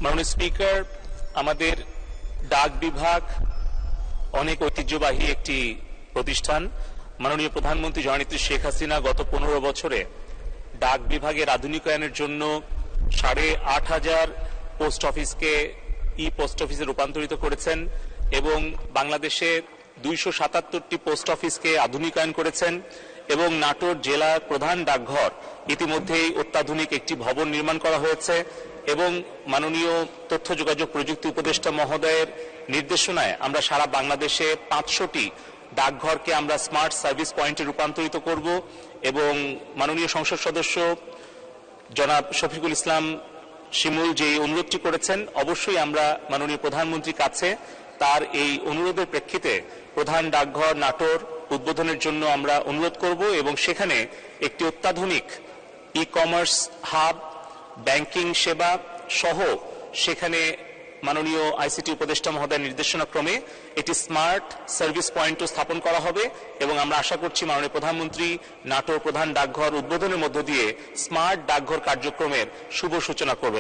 মাননীয় স্পিকার, আমাদের ডাক বিভাগ অনেক ঐতিহ্যবাহী একটি প্রতিষ্ঠান। মাননীয় প্রধানমন্ত্রী জননেত্রী শেখ হাসিনা গত 15 বছরে ডাক বিভাগের আধুনিকায়নের জন্য 8,500 পোস্ট অফিসকে ই পোস্ট অফিসে রূপান্তরিত করেছেন এবং বাংলাদেশে 277টি পোস্ট অফিসকে আধুনিকায়ন করেছেন এবং নাটোর জেলার প্রধান ডাকঘর ইতিমধ্যেই অত্যাধুনিক একটি ভবন নির্মাণ করা হয়েছে এবং মাননীয় তথ্য যোগাযোগ প্রযুক্তি উপদেষ্টা মহোদয়ের নির্দেশনায় আমরা সারা বাংলাদেশে 500টি ডাকঘরকে আমরা স্মার্ট সার্ভিস পয়েন্টে রূপান্তরিত করব এবং মাননীয় সংসদ সদস্য জনাব শফিকুল ইসলাম শিমুল যে অনুরোধটি করেছেন, অবশ্যই আমরা মাননীয় প্রধানমন্ত্রীর কাছে তার এই অনুরোধের প্রেক্ষিতে প্রধান ডাকঘর নাটোর উদ্বোধনের জন্য আমরা অনুরোধ করব এবং সেখানে একটি অত্যাধুনিক ই কমার্স হাব, ব্যাংকিং সেবা সহ সেখানে মাননীয় আইসিটি উপদেষ্টা মহোদয়ের নির্দেশনা ক্রমে একটি স্মার্ট সার্ভিস পয়েন্টও স্থাপন করা হবে এবং আমরা আশা করছি মাননীয় প্রধানমন্ত্রী নাটোর প্রধান ডাকঘর উদ্বোধনের মধ্য দিয়ে স্মার্ট ডাকঘর কার্যক্রমের শুভ সূচনা করবেন।